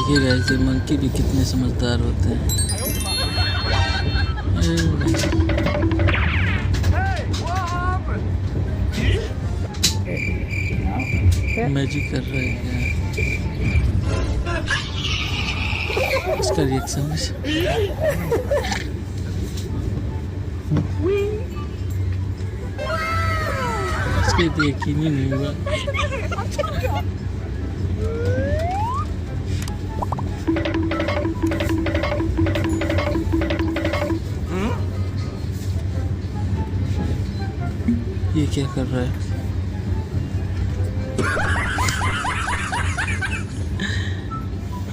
देखिए गाइस, ये मंकी भी कितने समझदार होते हैं। मैजिक कर रहा है क्या? इसका रिएक्शन इसके तो यकीन ही नहीं हुआ। ये क्या कर रहा है?